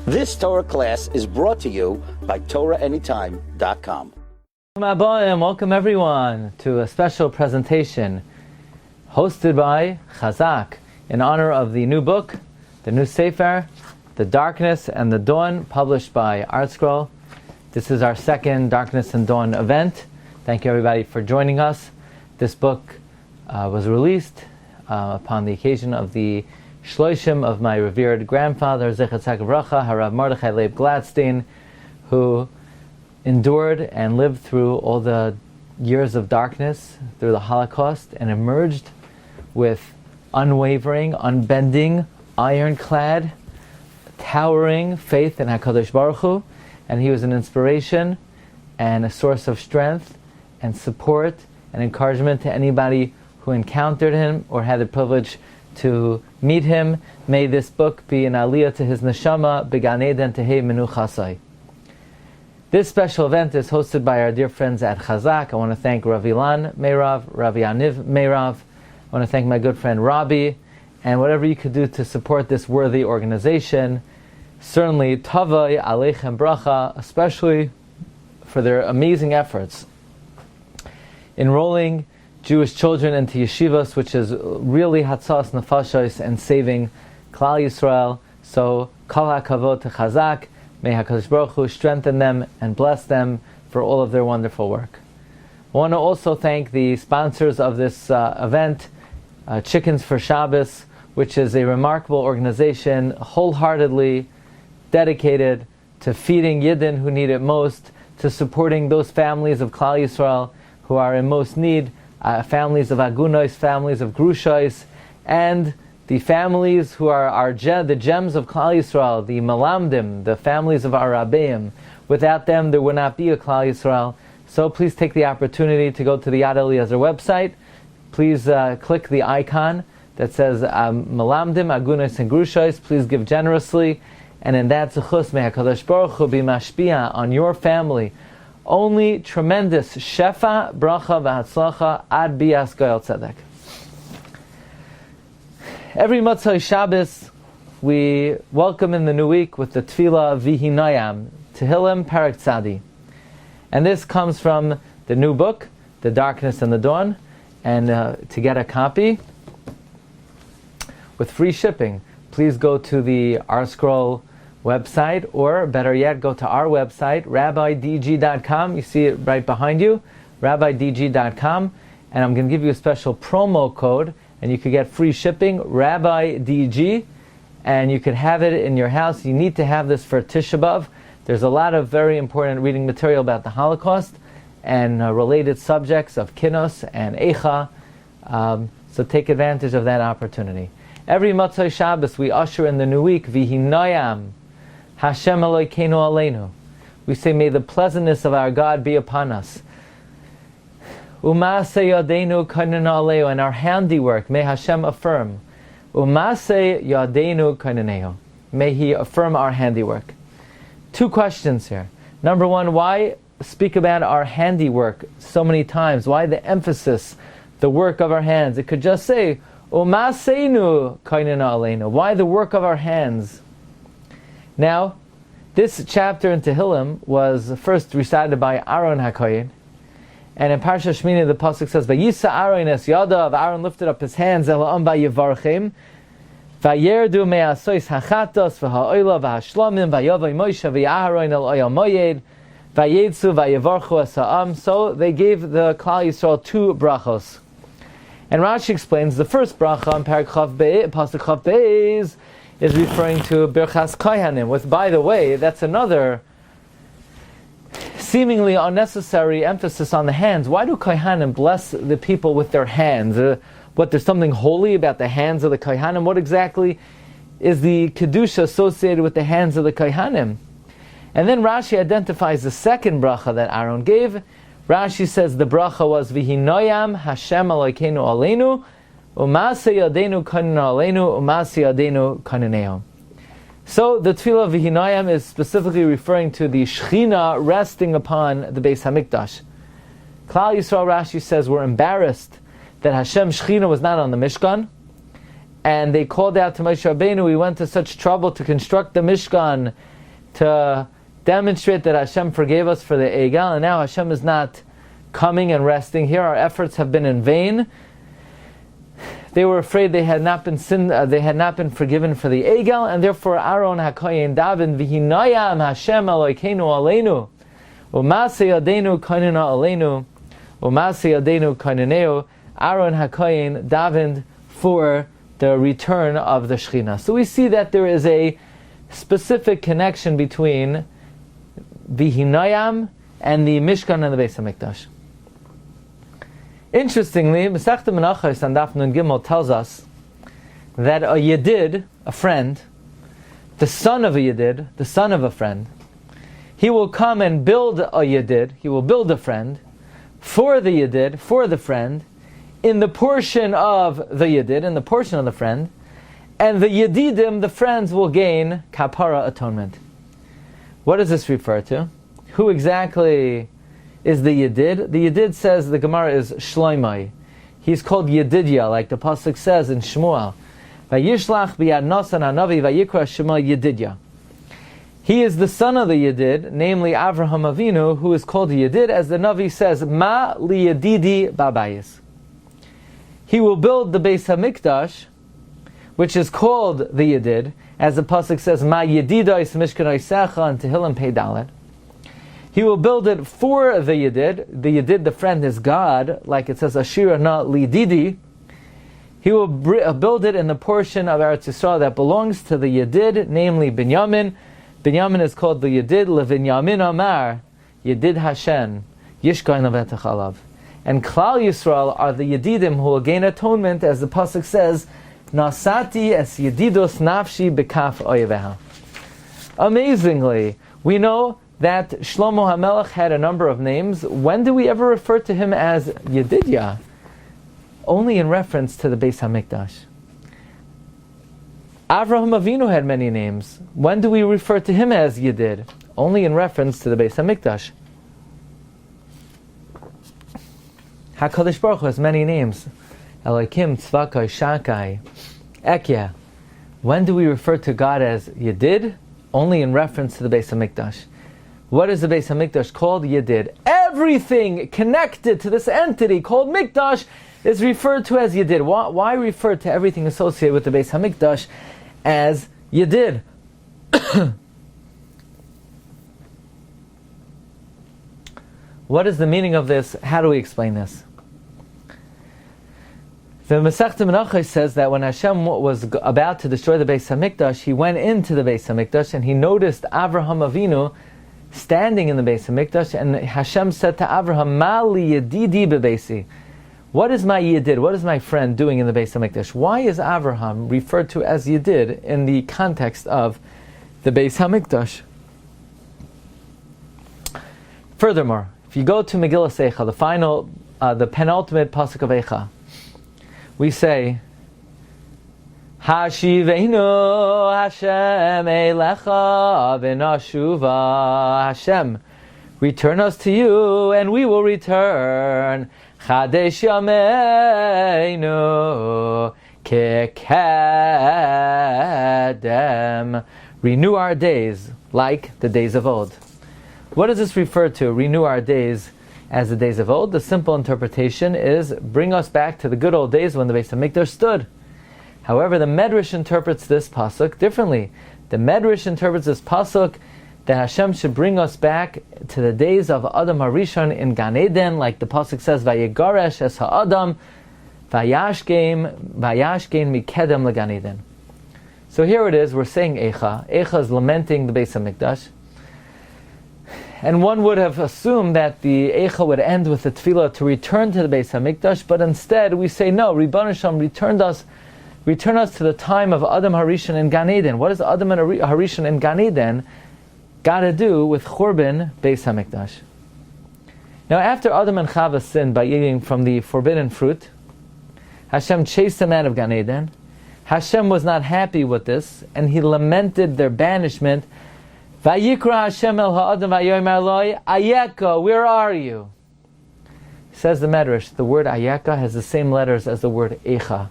This Torah class is brought to you by TorahAnytime.com. Welcome everyone to a special presentation hosted by Chazak in honor of the new book, the new Sefer, The Darkness and the Dawn, published by ArtScroll. This is our second Darkness and Dawn event. Thank you everybody for joining us. This book was released upon the occasion of the Shloshim of my revered grandfather, Zechat Tzedek Bracha, Harav Mordechai Leib Glatstein, who endured and lived through all the years of darkness, through the Holocaust, and emerged with unwavering, unbending, ironclad, towering faith in HaKadosh Baruch Hu, and he was an inspiration and a source of strength and support and encouragement to anybody who encountered him or had the privilege to meet him. May this book be an aliyah to his neshama, Began Eden Tehei Menuchasai. This special event is hosted by our dear friends at Chazak. I want to thank Rav Ilan Meirav, Rabbi Aniv Meirav. I want to thank my good friend Rabbi, and whatever you could do to support this worthy organization. Certainly, Tavai Aleichem Bracha, especially for their amazing efforts enrolling Jewish children into yeshivas, which is really hatzas nefashos and saving Klal Yisrael. So, kol hakavod to Chazak. May HaKadosh Baruch Hu strengthen them and bless them for all of their wonderful work. I want to also thank the sponsors of this event, Chickens for Shabbos, which is a remarkable organization, wholeheartedly dedicated to feeding Yidden who need it most, to supporting those families of Klal Yisrael who are in most need, families of Agunos, families of Grushos, and the families who are the gems of Klal Yisrael, the Malamdim, the families of our Rabbeim. Without them, there would not be a Klal Yisrael. So please take the opportunity to go to the Yad Eliezer website. Please click the icon that says Malamdim, Agunos, and Grushos. Please give generously. And in that zechus, may HaKadosh Baruch Hu be mashpia on your family. Only tremendous shefa, bracha, v'hatzlacha, ad bias goyal tzedek. Every Motzei Shabbos, we welcome in the new week with the Tefillah Vihinayam, Tehillim Parak Tzadi. And this comes from the new book, The Darkness and the Dawn. And to get a copy with free shipping, please go to the ArtScroll website, or better yet, go to our website, rabbidg.com. You see it right behind you, rabbidg.com. And I'm going to give you a special promo code, and you could get free shipping, RabbiDG, and you could have it in your house. You need to have this for Tisha B'Av. There's a lot of very important reading material about the Holocaust and related subjects of Kinos and Eicha. So take advantage of that opportunity. Every Motzei Shabbos we usher in the new week, Vihinayam, Hashem Elokeinu Aleinu. We say, may the pleasantness of our God be upon us. Umase Yadeinu Kainenu Aleu, and our handiwork, may Hashem affirm. Umase Yadeinu Kainenu. May He affirm our handiwork. Two questions here. Number one, why speak about our handiwork so many times? Why the emphasis, the work of our hands? It could just say, Umaseinu Kainenu Aleinu. Why the work of our hands? Now, this chapter in Tehillim was first recited by Aaron HaKohen, and in Parsha Shmini the pasuk says, "Vayisa Aaron es yadav." Aaron lifted up his hands, Elohim vayivarchem, vayerdu me'asois hachatos v'ha'oila v'hashlamim vayavay Moshe v'Aaron el oyel moyed vayetzu vayivarchu es ha'am. So they gave the Klal Yisrael two brachos. And Rashi explains the first bracha on Parak Chav Pasuk Chav Beis is referring to Birchas Kohanim. With, by the way, that's another seemingly unnecessary emphasis on the hands. Why do Kohanim bless the people with their hands? There's something holy about the hands of the Kohanim? What exactly is the Kedusha associated with the hands of the Kohanim? And then Rashi identifies the second bracha that Aaron gave. Rashi says the bracha was Vihinoyam Hashem Elokeinu Aleinu Umase Yadeinu Kainenu Aleinu Umase Yadeinu Kaineneo. So the Tefillah V'hinayim is specifically referring to the Shechina resting upon the Beis Hamikdash. Klal Yisrael, Rashi says, were embarrassed that Hashem Shechina was not on the Mishkan, and they called out to Moshe Rabbeinu, we went to such trouble to construct the Mishkan, to demonstrate that Hashem forgave us for the Egel, and now Hashem is not coming and resting here. Our efforts have been in vain. They were afraid they had not been they had not been forgiven for the Egel, and therefore Aaron HaKohen David V'hinayam Hashem Elokeinu Aleinu U'Maseh Yadeinu Kainena Aleinu U'Maseh Yadeinu Kaineneu. Aaron HaKohen David for the return of the Shekhinah. So we see that there is a specific connection between V'hinayam and the Mishkan and the Beis HaMikdash. Interestingly, Masechta Menachos on Daf Nun Gimel tells us that a Yedid, a friend, the son of a Yedid, the son of a friend, he will come and build a Yedid, he will build a friend, for the Yedid, for the friend, in the portion of the Yedid, in the portion of the friend, and the Yedidim, the friends, will gain Kapara, atonement. What does this refer to? Who exactly is the Yedid? The Yedid, says the Gemara, is Shloimai. He's called Yedidya, like the Pasuk says in Shmuel. Vayishlach biyad Nasan hanavi vayikra Shema Yedidya. He is the son of the Yedid, namely Avraham Avinu, who is called Yedid, as the Navi says, Ma li Yedidi babayis. He will build the Beis HaMikdash, which is called the Yedid, as the Pasuk says, Ma Yedidais Mishkanai Secha, and Tehillim Pei Dalet. He will build it for the Yedid. The Yedid, the friend, is God, like it says, Ashira na lididi. He will build it in the portion of Eretz Yisrael that belongs to the Yedid, namely Binyamin. Binyamin is called the Yedid, Levinyamin Amar, Yedid Hashem, Yishkai Navetach Alav. And Klal Yisrael are the Yedidim who will gain atonement, as the Pasuk says, Nasati es Yedidos Nafshi Bekaf Oyeveha. Amazingly, we know that Shlomo HaMelech had a number of names. When do we ever refer to him as Yedidya? Only in reference to the Beis HaMikdash. Avraham Avinu had many names. When do we refer to him as Yedid? Only in reference to the Beis HaMikdash. HaKadosh Baruch Hu has many names. Elokim, Tzvakai, Shakai, Ekya. When do we refer to God as Yedid? Only in reference to the Beis HaMikdash. What is the Beis HaMikdash called? Yedid. Everything connected to this entity called Mikdash is referred to as Yedid. Why refer to everything associated with the Beis HaMikdash as Yedid? What is the meaning of this? How do we explain this? The Masechta Menachos says that when Hashem was about to destroy the Beis HaMikdash, he went into the Beis HaMikdash and he noticed Avraham Avinu standing in the Beis HaMikdash, and Hashem said to Avraham, Ma li yedidi bebeisi. What is my Yedid? What is my friend doing in the Beis HaMikdash? Why is Avraham referred to as Yedid in the context of the Beis HaMikdash? Furthermore, if you go to Megillah Eicha, the penultimate pasuk of Eicha, we say, Hashivenu Hashem Eilecha v'nashuva. Hashem, return us to you, and we will return. Chadesh yameinu kekedem. Renew our days like the days of old. What does this refer to? Renew our days as the days of old. The simple interpretation is bring us back to the good old days when the Beis HaMikdash stood. However, the Medrash interprets this pasuk differently. The Medrash interprets this pasuk that Hashem should bring us back to the days of Adam HaRishon in Gan Eden, like the pasuk says, Vayigaresh es ha'adam, vayashkein mikedem leGan Eden. So here it is, we're saying Eicha. Eicha is lamenting the Beis HaMikdash. And one would have assumed that the Eicha would end with the tefillah to return to the Beis HaMikdash, but instead we say, no, Ribbon Hashem, return us to the time of Adam HaRishon in Gan Eden. What does Adam HaRishon in Gan Eden got to do with Churban Beis HaMikdash? Now, after Adam and Chava sinned by eating from the forbidden fruit, Hashem chased them out of Gan Eden. Hashem was not happy with this, and he lamented their banishment. Vayikra Hashem el ha'adam vayomer loi, Ayeka, where are you? Says the Medrash, the word Ayeka has the same letters as the word Eicha.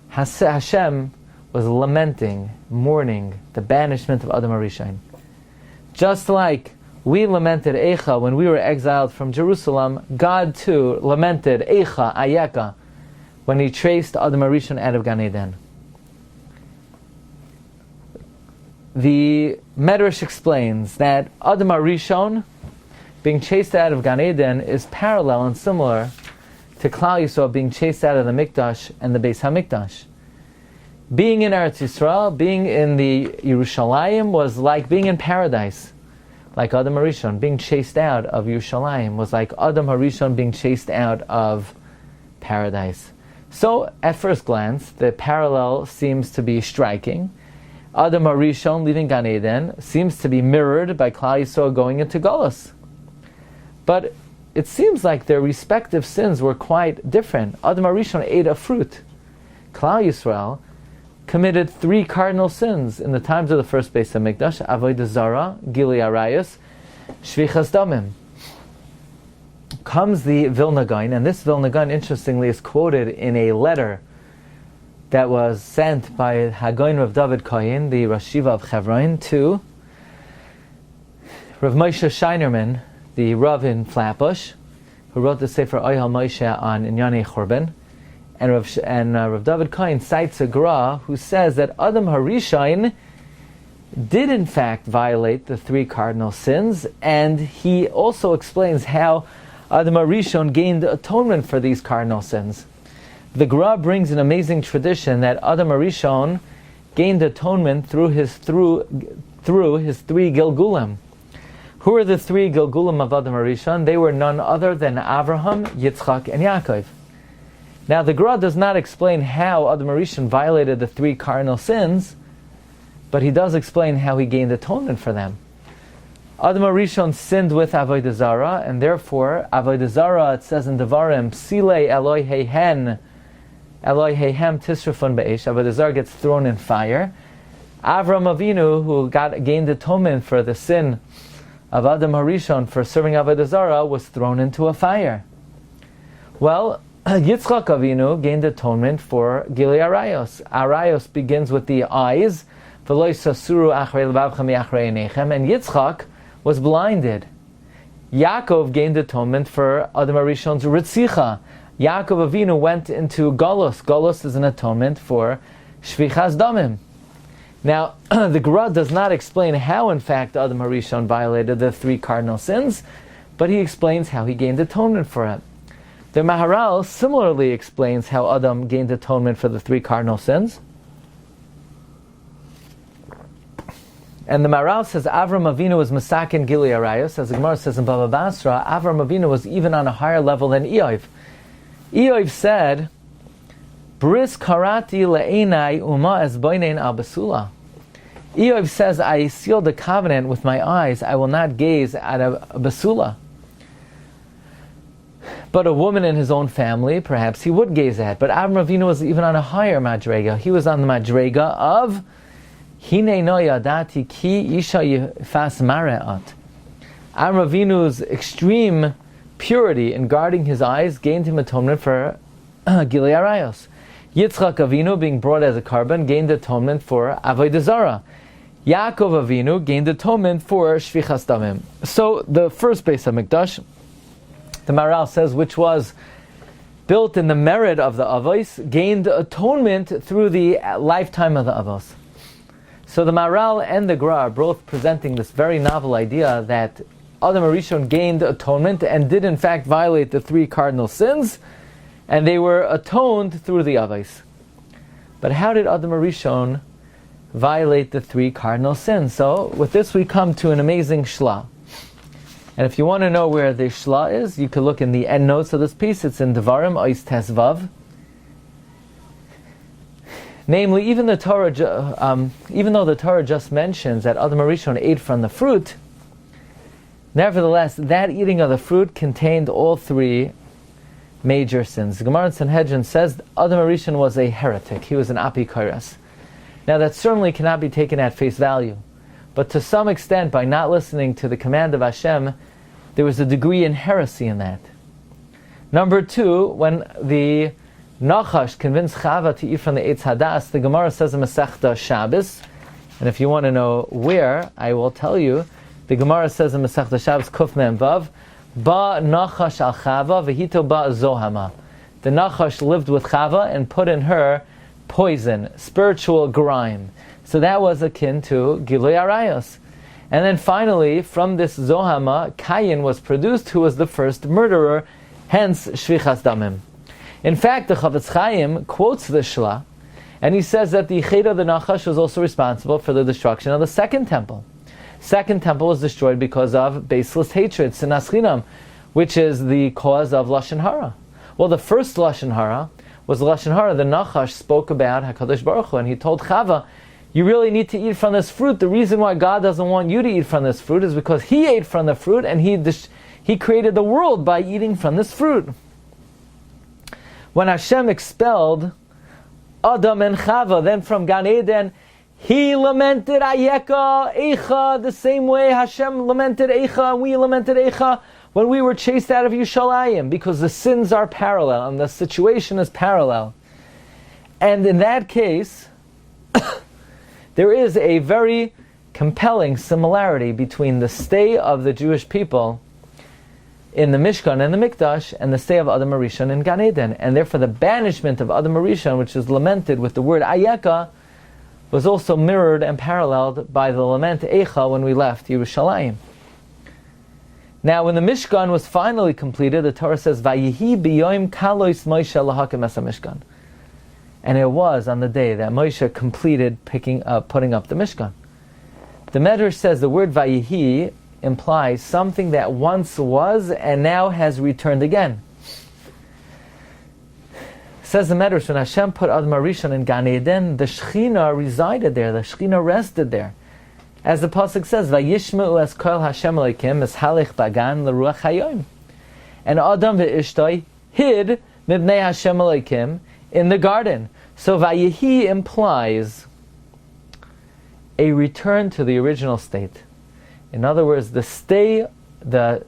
Hashem was lamenting, mourning the banishment of Adam HaRishon. Just like we lamented Eicha when we were exiled from Jerusalem, God too lamented Eicha, Ayeka, when He traced Adam HaRishon out of Gan Eden. The Medrash explains that Adam HaRishon being chased out of Gan Eden is parallel and similar to Klal Yisrael being chased out of the Mikdash and the Beis Hamikdash. Being in Eretz Yisrael, being in the Yerushalayim was like being in paradise. Like Adam HaRishon, being chased out of Yerushalayim was like Adam HaRishon being chased out of paradise. So, at first glance, the parallel seems to be striking. Adam HaRishon leaving Gan Eden seems to be mirrored by Klal Yisrael going into Golus. But it seems like their respective sins were quite different. Adam HaRishon ate a fruit. Klal Yisrael committed 3 cardinal sins in the times of the first Beis Hamikdash: Avodah Zarah, Gilui Arayos, Shvichas Damim. Comes the Vilna Gaon, and this Vilna Gaon, interestingly, is quoted in a letter that was sent by Hagoin Rav David Kohen, the Rosh Yeshiva of Hebron, to Rav Moshe Shinerman, the Rav in Flatbush, who wrote the Sefer Oyhel Moshe on Inyanei Churban. And Rav David Kohen cites a Gra who says that Adam HaRishon did in fact violate the 3 cardinal sins, and he also explains how Adam HaRishon gained atonement for these cardinal sins. The Gra brings an amazing tradition that Adam HaRishon gained atonement through his 3 Gilgulim. Who are the 3 Gilgulim of Adam HaRishon? They were none other than Avraham, Yitzchak, and Yaakov. Now, the Gra does not explain how Adam HaRishon violated the 3 cardinal sins, but he does explain how he gained atonement for them. Adam HaRishon sinned with Avodah Zarah, and therefore, Avodah Zarah, it says in Devarim, Psilei Eloi Heihen, Eloi Heihem Tisrafun Be'esh, Avodah Zarah gets thrown in fire. Avram Avinu, who gained atonement for the sin of Adam HaRishon for serving Avodah Zarah, was thrown into a fire. Well, Yitzchak Avinu gained atonement for Gilui Arayos. Arayos begins with the eyes, and Yitzchak was blinded. Yaakov gained atonement for Adam HaRishon's Ritzicha. Yaakov Avinu went into Golus. Golus is an atonement for Shvichas Damim. Now, the Gra does not explain how, in fact, Adam HaRishon violated the 3 cardinal sins, but he explains how he gained atonement for it. The Maharal similarly explains how Adam gained atonement for the 3 cardinal sins. And the Maharal says Avram Avinu was Masakin Gilui Arayos. As the Gemara says in Baba Basra, Avram Avinu was even on a higher level than Eov. Eov said, Bris karati le'enai uma es boinein al basula. Eov says, I sealed a covenant with my eyes, I will not gaze at a basula. But a woman in his own family, perhaps he would gaze at. But Avram Avinu was even on a higher madrega. He was on the madrega of Hine no yadati ki isha yifas mare'at. Avram Avinu's extreme purity in guarding his eyes gained him atonement for Gilui Arayos. Yitzchak Avinu, being brought as a carbon, gained atonement for Avodah Zarah. Yaakov Avinu gained atonement for Shvichas Damim. So the first Beis Hamikdash, the Maharal says, which was built in the merit of the Avos, gained atonement through the lifetime of the Avos. So the Maharal and the Gra are both presenting this very novel idea that Adam HaRishon gained atonement and did in fact violate the 3 cardinal sins, and they were atoned through the Avos. But how did Adam HaRishon violate the 3 cardinal sins? So with this we come to an amazing shla. And if you want to know where the shla is, you can look in the end notes of this piece. It's in Devarim, Ois Tesvav. Namely, even though the Torah just mentions that Adam HaRishon ate from the fruit, nevertheless, that eating of the fruit contained all 3 major sins. The Gemara in Sanhedrin says Adam HaRishon was a heretic. He was an apikoros. Now that certainly cannot be taken at face value. But to some extent, by not listening to the command of Hashem, there was a degree in heresy in that. Number 2, when the Nachash convinced Chava to eat from the Eitz Hadas, the Gemara says in Masechta Shabbos, and if you want to know where, I will tell you, The Gemara says in Masechta Shabbos Kuf Mem Vav, Ba Nachash al Chava v'hito ba Zohama. The Nachash lived with Chava and put in her poison, spiritual grime. So that was akin to Gilui Arayos. And then finally, from this Zohama, Cain was produced, who was the first murderer, hence Shvichas Damim. In fact, the Chavetz Chaim quotes the Shla, and he says that the Chet of the Nachash was also responsible for the destruction of the second temple. Second temple was destroyed because of baseless hatred, sinas chinam, which is the cause of Lashon Hara. Well, the first Lashon Hara was Lashon Hara. The Nachash spoke about HaKadosh Baruch Hu, and he told Chava, you really need to eat from this fruit. The reason why God doesn't want you to eat from this fruit is because He ate from the fruit, and He created the world by eating from this fruit. When Hashem expelled Adam and Chava, then from Gan Eden, He lamented Ayeka, Eicha, the same way Hashem lamented Eicha, and we lamented Eicha when we were chased out of Yushalayim, because the sins are parallel, and the situation is parallel. And in that case, there is a very compelling similarity between the stay of the Jewish people in the Mishkan and the Mikdash, and the stay of Adam Harishon in Gan Eden. And therefore the banishment of Adam Harishon, which is lamented with the word Ayeka, was also mirrored and paralleled by the lament Eicha when we left Yerushalayim. Now, when the Mishkan was finally completed, the Torah says, Vayihi biyoim kalois Moshe lahakim es Mishkan. And it was on the day that Moshe completed putting up the Mishkan. The Medrash says the word Vayihi implies something that once was and now has returned again. Says the Medrash, when Hashem put Adam Harishon in Gan Eden, the Shechina resided there, the Shechina rested there. As the Pasuk says, Vayishmeu es kol Hashem Elokim es halech bagan l'ruach hayom. And Adam ve'ishtoi hid mibnei Hashem Elokim in the garden. So Vayihi implies a return to the original state. In other words, the state of Beis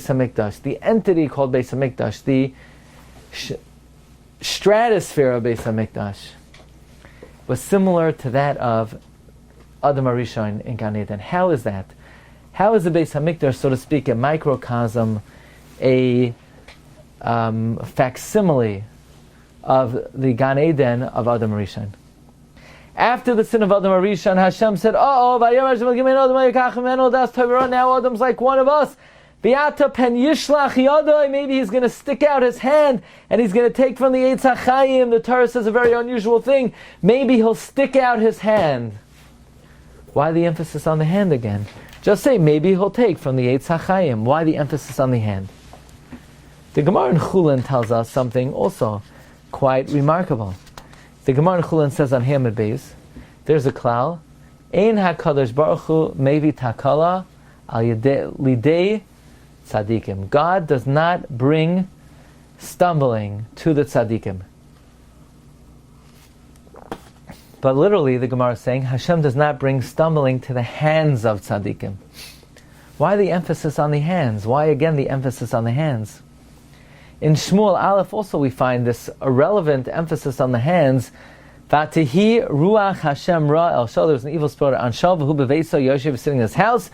Hamikdash, the entity called Beis Hamikdash, the stratosphere of Beis Hamikdash, was similar to that of Adam Harishon in Gan Eden. How is that? How is the Beis Hamikdash, so to speak, a microcosm, a facsimile of the Gan Eden of Adam Harishon? After the sin of Adam Harishon, Hashem said, now Adam's like one of us. Maybe he's going to stick out his hand and he's going to take from the Eitz HaChaim. The Torah says a very unusual thing. Maybe he'll stick out his hand. Why the emphasis on the hand again? Just say, maybe he'll take from the Eitz HaChaim. Why the emphasis on the hand? The Gemara in Chulin tells us something also quite remarkable. The Gemara in Chulin says on Hamid Beis, there's a klal, Ein HaKadosh Baruch Hu mevi takala al lidei tzadikim. God does not bring stumbling to the tzadikim. But literally, the Gemara is saying, Hashem does not bring stumbling to the hands of tzadikim. Why the emphasis on the hands? Why again the emphasis on the hands? In Shmuel Aleph also we find this irrelevant emphasis on the hands. Vatihi ruach Hashem ra el shal. There was an evil spirit on Shal v'hu b'veiso Yoshev sitting in his house.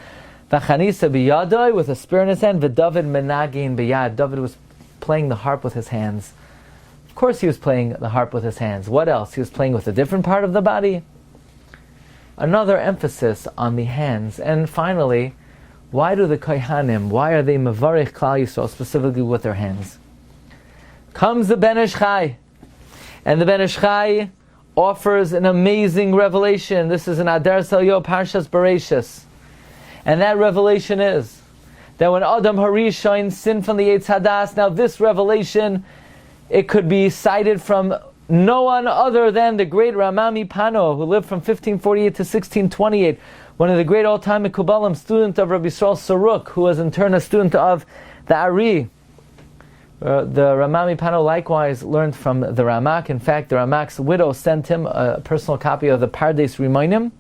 V'chanisa b'yadoi, with a spear in his hand. V'David menagin b'yad. David was playing the harp with his hands. Of course he was playing the harp with his hands. What else? He was playing with a different part of the body. Another emphasis on the hands. And finally, why do the Kohanim, why are they mevarich Klal Yisrael specifically with their hands? Comes the Ben Ish Chai, and the Ben Ish Chai offers an amazing revelation. This is an Adar Salyo Parshas Bereshis, and that revelation is that when Adam Harishon sinned from the Eitz Hadas, now this revelation, it could be cited from no one other than the great Ramami Pano, who lived from 1548 to 1628, one of the great all-time Mekubalim, student of Rabbi Yisrael Saruk, who was in turn a student of the Ari. The Ramami Pano likewise learned from the Ramak. In fact, the Ramak's widow sent him a personal copy of the Pardes Rimonim.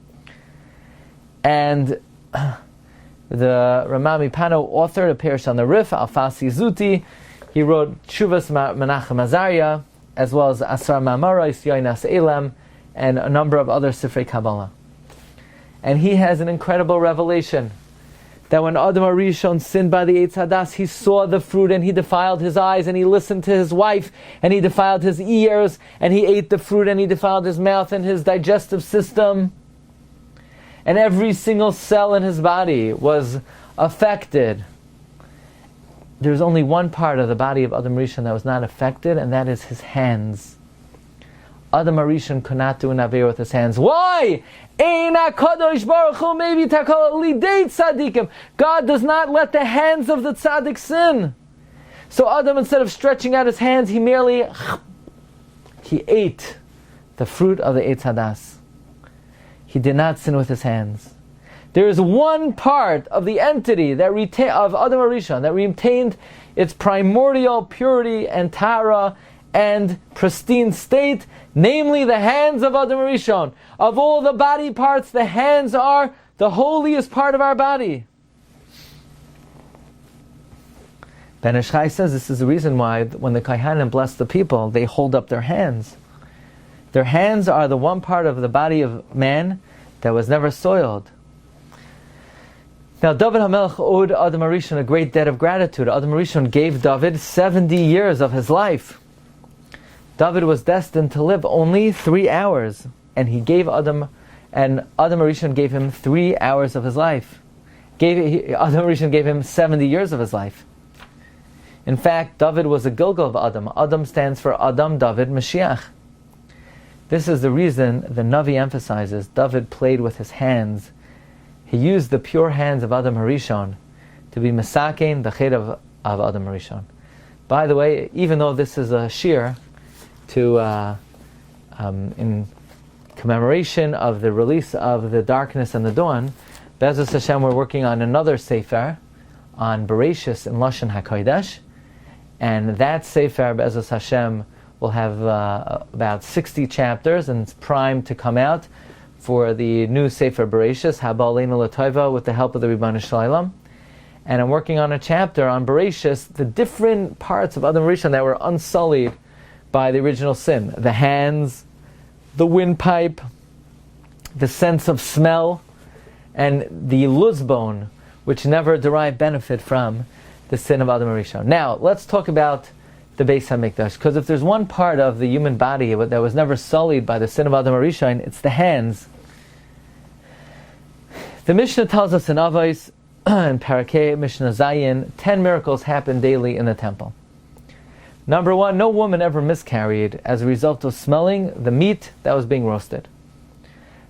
And the Ramami Pano authored a parish on the Rif, Alfasi Zuti. He wrote Shuvas Menachem Azariah, as well as Asar Mamarais, Yoinas Elam, and a number of other Sifrei Kabbalah. And he has an incredible revelation that when Adam HaRishon sinned by the Eitz Hadas, he saw the fruit and he defiled his eyes, and he listened to his wife and he defiled his ears, and he ate the fruit and he defiled his mouth and his digestive system. And every single cell in his body was affected. There's only one part of the body of Adam HaRishon that was not affected, and that is his hands. Adam HaRishon could not do an Aveira with his hands. Why? God does not let the hands of the tzaddik sin. So Adam, instead of stretching out his hands, he ate the fruit of the Eitz Hadas. He did not sin with his hands. There is one part of the entity that of Adam HaRishon that retained its primordial purity and tara and pristine state, namely the hands of Adam HaRishon. Of all the body parts, the hands are the holiest part of our body. Ben Ish Chai says this is the reason why when the Kohanim bless the people, they hold up their hands. Their hands are the one part of the body of man that was never soiled. Now, David HaMelech owed Adam HaRishon a great debt of gratitude. Adam HaRishon gave David 70 years of his life. David was destined to live only 3 hours, and Adam HaRishon gave him 3 hours of his life. Adam HaRishon gave him 70 years of his life. In fact, David was a Gilgal of Adam. Adam stands for Adam, David, Mashiach. This is the reason the Navi emphasizes David played with his hands. He used the pure hands of Adam HaRishon to be Mesakein, the Chet of Adam HaRishon. By the way, even though this is a Shiur in commemoration of the release of the darkness and the dawn, Be'ezus Hashem, we're working on another Sefer on Bereshis in Lashon HaKodesh, and that Sefer, Be'ezus Hashem, will have about 60 chapters, and it's primed to come out for the new Sefer Bereshis, Haba Aleinu L'Tova, with the help of the Ribbon Shalom. And I'm working on a chapter on Bereshis, the different parts of Adam HaRishon that were unsullied by the original sin. The hands, the windpipe, the sense of smell, and the luzbone, which never derived benefit from the sin of Adam HaRishon. Now, let's talk about the Beis Hamikdash, because if there's one part of the human body that was never sullied by the sin of Adam HaRishon, it's the hands. The Mishnah tells us in Avos, in Parakeh, Mishnah Zayin, 10 miracles happen daily in the temple. Number 1, no woman ever miscarried as a result of smelling the meat that was being roasted.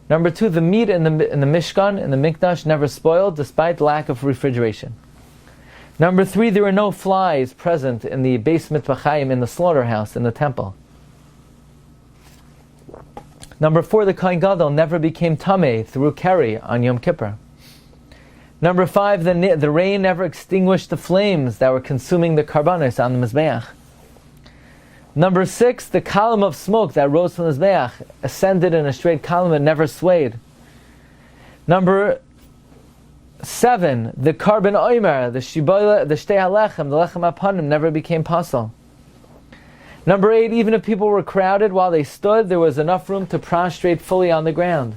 Number 2, the meat in the Mishkan, in the Mikdash, never spoiled despite lack of refrigeration. Number 3, there were no flies present in the Beis Mitbachayim, in the slaughterhouse, in the temple. Number 4, the Kohen Gadol never became tameh through keri on Yom Kippur. Number 5, the rain never extinguished the flames that were consuming the karbanos on the Mizbeach. Number 6, the column of smoke that rose from the Mizbeach ascended in a straight column and never swayed. Number 7, the carbon oimer, the shibola, the shtei halechem, the lechem apanim never became pasul. Number 8, even if people were crowded while they stood, there was enough room to prostrate fully on the ground.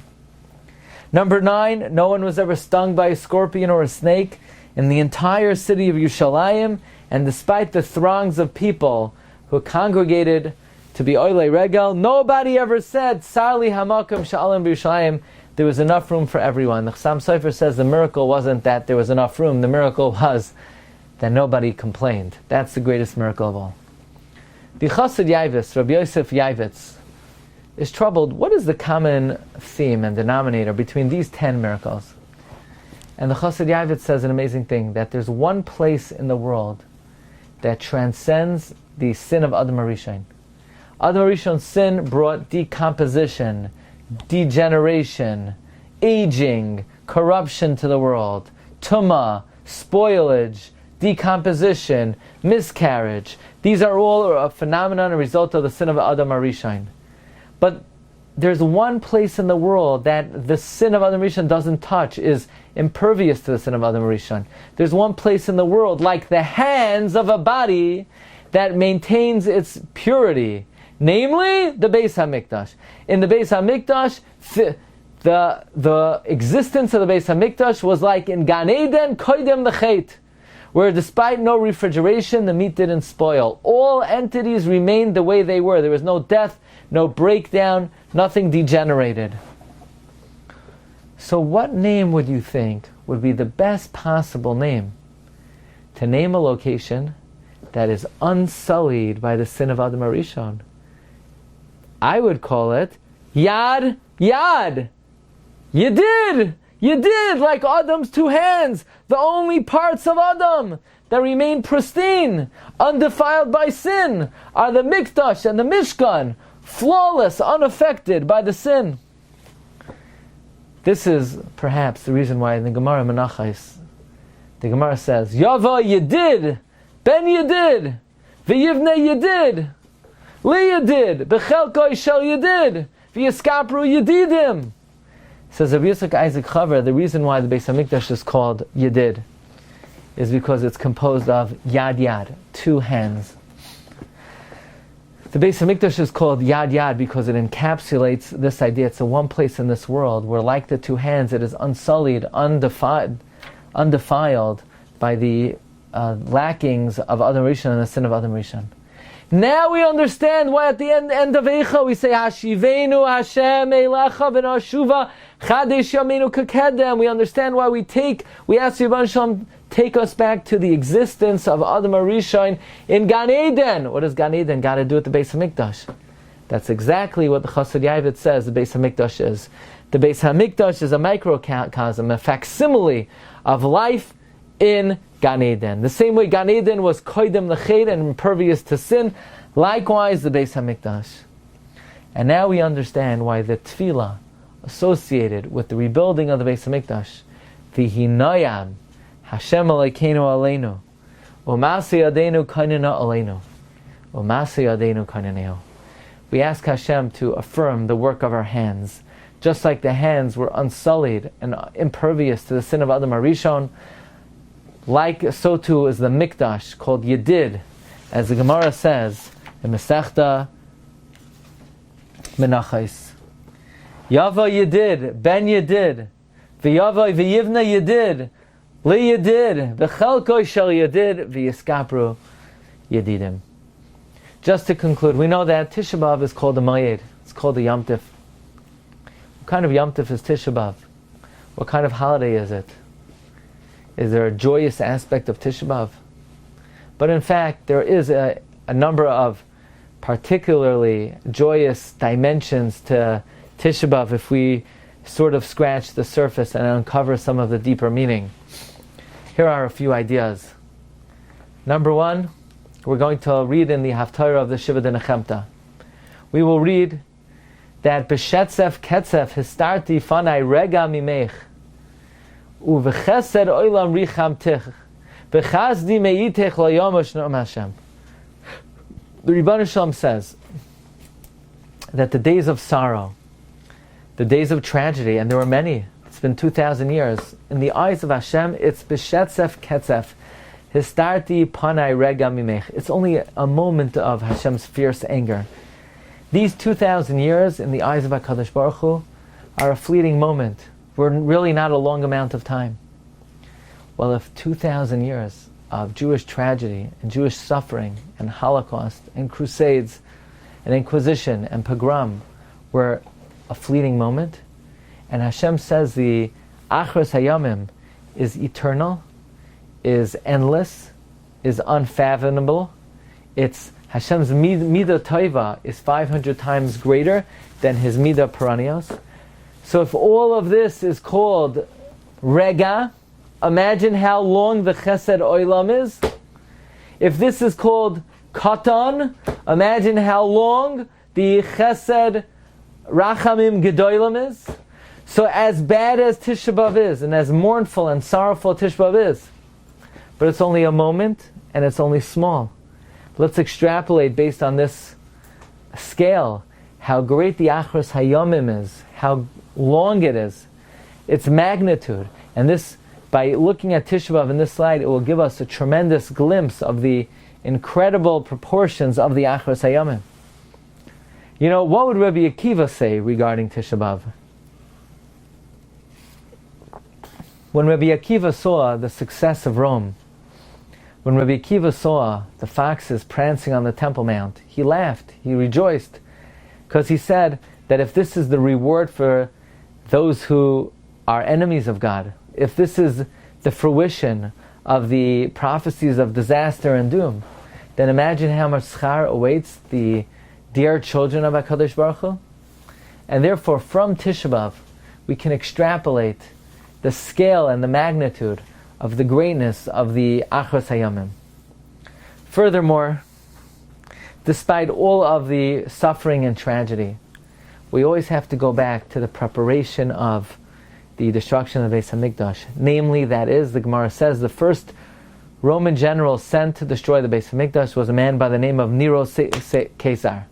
Number 9, no one was ever stung by a scorpion or a snake in the entire city of Yerushalayim, and despite the throngs of people who congregated to be oilei regel, nobody ever said, Sarli hamakom sha'alim b'Yerushalayim, there was enough room for everyone. The Chassam Sofer says the miracle wasn't that there was enough room, the miracle was that nobody complained. That's the greatest miracle of all. The Chassid Yavitz, Rabbi Yosef Yavitz, is troubled. What is the common theme and denominator between these 10 miracles? And the Chassid Yavitz says an amazing thing, that there's one place in the world that transcends the sin of Adam HaRishon. Adam HaRishon's sin brought decomposition, degeneration, aging, corruption to the world, tumah, spoilage, decomposition, miscarriage. These are all a phenomenon, a result of the sin of Adam HaRishon. But there's one place in the world that the sin of Adam HaRishon doesn't touch, is impervious to the sin of Adam HaRishon. There's one place in the world, like the hands of a body, that maintains its purity, namely the Beis Hamikdash. In the Beis Hamikdash, the existence of the Beis Hamikdash was like in Gan Eden Koidem L'Chet, where despite no refrigeration, the meat didn't spoil. All entities remained the way they were. There was no death, no breakdown, nothing degenerated. So what name would you think would be the best possible name to name a location that is unsullied by the sin of Adam HaRishon? I would call it Yad Yad. You did, like Adam's two hands, the only parts of Adam that remain pristine, undefiled by sin, are the Mikdash and the Mishkan, flawless, unaffected by the sin. This is perhaps the reason why in the Gemara Menachos, the Gemara says, Yava Yedid, Ben Yedid, V'yivne Yedid, Li Yedid, B'chelkoi Shel Yedid, V'yiskapru Yedidim. Says Rabbi Yitzchak Isaac Chaver, the reason why the Beis Hamikdash is called Yedid is because it's composed of Yad Yad, two hands. The Beis Hamikdash is called Yad Yad because it encapsulates this idea. It's the one place in this world where, like the two hands, it is unsullied, undefiled by the lackings of Adam Rishon and the sin of Adam Rishon. Now we understand why at the end of Eicha we say Hashivenu Hashem Eilecha v'nashuva Chadesh Yameinu Kakedem. We understand why we ask Yibban Shalom, take us back to the existence of Adam HaRishon in Gan Eden. What does Gan Eden got to do with the Beis Hamikdash? That's exactly what the Chassid Yavit says the Beis Hamikdash is. The Beis Hamikdash is a microcosm, a facsimile of life in Gan Eden. The same way Gan Eden was koidem l'chet and impervious to sin, likewise the Beis Hamikdash. And now we understand why the tefillah associated with the rebuilding of the Beis Hamikdash, V'hinayam Hashem Elokeinu Aleinu, U'masei Yadeinu Kainena Aleinu, U'masei Yadeinu Kaineneo. We ask Hashem to affirm the work of our hands, just like the hands were unsullied and impervious to the sin of Adam HaRishon. Like so too is the Mikdash called Yedid, as the Gemara says in Masechta Menachos. Yava Yedid, Ben Yedid, V'yava V'yivna Yedid, Li Yedid, V'chelkoi Shel Yedid, V'yiskapru Yedidim. Just to conclude, we know that Tisha B'Av is called a Mayed. It's called a Yom Tif. What kind of Yom Tif is Tisha B'Av? What kind of holiday is it? Is there a joyous aspect of Tisha B'Av? But in fact, there is a number of particularly joyous dimensions to Tisha B'Av if we sort of scratch the surface and uncover some of the deeper meaning. Here are a few ideas. Number one, we're going to read in the Haftarah of the Shiva D'Nechemta. We will read that B'shetzef ketzef histarti fanai rega mimech uv'chesed oilam richam tich v'chazdi meitech layom shnom Hashem. The Rebbeinu Shalom says that the days of sorrow, the days of tragedy, and there were many, it's been 2,000 years, in the eyes of Hashem, it's B'shetzef ketzef histarti panai rega mimech. It's only a moment of Hashem's fierce anger. These 2,000 years in the eyes of HaKadosh Baruch Hu are a fleeting moment. We're really not a long amount of time. Well, if 2,000 years of Jewish tragedy and Jewish suffering and Holocaust and crusades and Inquisition and pogrom were a fleeting moment, and Hashem says the Achros Hayamim is eternal, is endless, is unfathomable, it's Hashem's Midah Taiva is 500 times greater than His Midah Perennios. So if all of this is called Rega, imagine how long the Chesed Oilam is. If this is called Katan, imagine how long the Chesed Rachamim Gedolim is. So as bad as Tisha B'Av is, and as mournful and sorrowful Tisha B'Av is, but it's only a moment, and it's only small. Let's extrapolate based on this scale how great the Achros Hayomim is, how long it is, its magnitude. And this, by looking at Tisha B'Av in this slide, it will give us a tremendous glimpse of the incredible proportions of the Achros Hayomim. You know, what would Rabbi Akiva say regarding Tisha B'Av? When Rabbi Akiva saw the success of Rome, when Rabbi Akiva saw the foxes prancing on the Temple Mount, he laughed, he rejoiced, because he said that if this is the reward for those who are enemies of God, if this is the fruition of the prophecies of disaster and doom, then imagine how much schar awaits the dear children of HaKadosh Baruch Hu. And therefore, from Tisha B'Av, we can extrapolate the scale and the magnitude of the greatness of the Achros Hayamim. Furthermore, despite all of the suffering and tragedy, we always have to go back to the preparation of the destruction of the Beis Hamikdash. Namely, that is, the Gemara says, the first Roman general sent to destroy the Beis Hamikdash was a man by the name of Nero Caesar.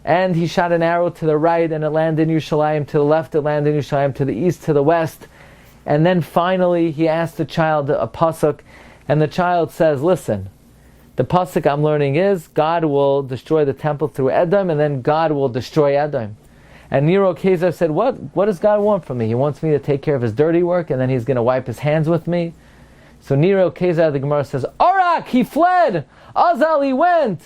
And he shot an arrow to the right, and it landed in Yerushalayim, to the left it landed in Yerushalayim, to the east, to the west. And then finally he asked the child a pasuk, and the child says, listen, the pasuk I'm learning is, God will destroy the temple through Edom, and then God will destroy Edom. And Nero Caesar said, what does God want from me? He wants me to take care of his dirty work, and then he's going to wipe his hands with me. So Nero Caesar, the Gemara says, Arak, he fled! Azal, he went!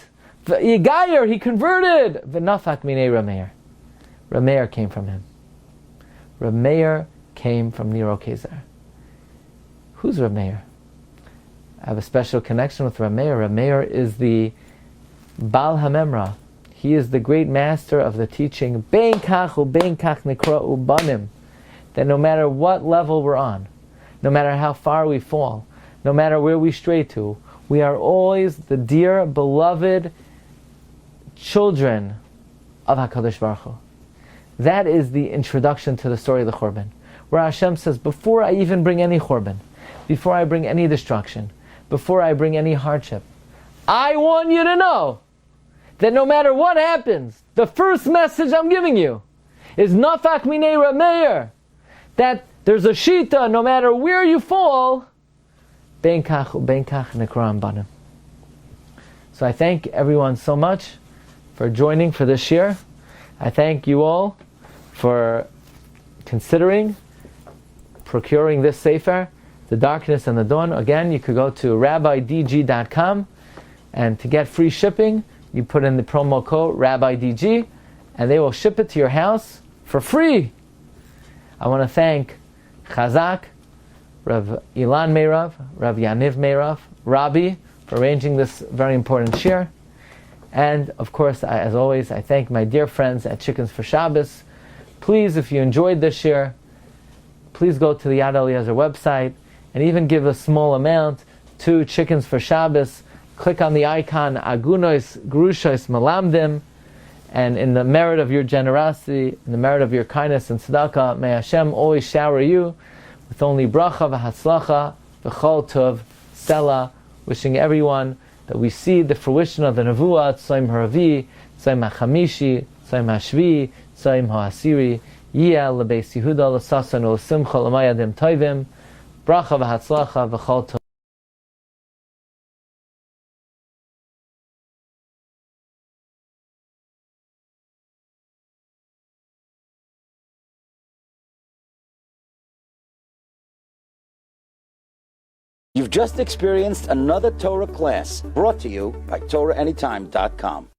Yigayer, he converted! V'nafak minei Rameir. Rameir came from him. Rameir came from Nero Caesar. Who's Rameir? I have a special connection with Rameir. Rameir is the Baal HaMemra. He is the great master of the teaching, Bein kach u'bein kach nikra'u banim, that no matter what level we're on, no matter how far we fall, no matter where we stray to, we are always the dear, beloved children of HaKadosh Baruch Hu. That is the introduction to the story of the Churban, where Hashem says, before I even bring any Churban, before I bring any destruction, before I bring any hardship, I want you to know that no matter what happens, the first message I'm giving you is Nafak Minei Rameir, that there's a shita, no matter where you fall, Ben Kach Nekram Banim. So I thank everyone so much for joining for this year. I thank you all for considering procuring this sefer, The Darkness and the Dawn. Again, you could go to rabbidg.com, and to get free shipping, you put in the promo code RabbiDG, and they will ship it to your house for free. I want to thank Chazak, Rav Ilan Meirav, Rav Yaniv Meirav, Rabbi, for arranging this very important shiur. And of course, as always, I thank my dear friends at Chickens for Shabbos. Please, if you enjoyed this shiur, please go to the Yad Eliezer website and even give a small amount to Chickens for Shabbos. Click on the icon Agunos Grushos Malamdim, and in the merit of your generosity, in the merit of your kindness and tzedakah, may Hashem always shower you with only bracha v'hatzlacha v'chol tov stella, wishing everyone that we see the fruition of the nevuah, Tzayim haravi, Tzayim hachamishi, Tzayim hashvi, Tzayim ha'asiri, Yiyah lebeis Yehuda l'sasan u'simcha l'mayadim toivim, bracha v'hatzlacha v'chol tov. You've just experienced another Torah class brought to you by TorahAnytime.com.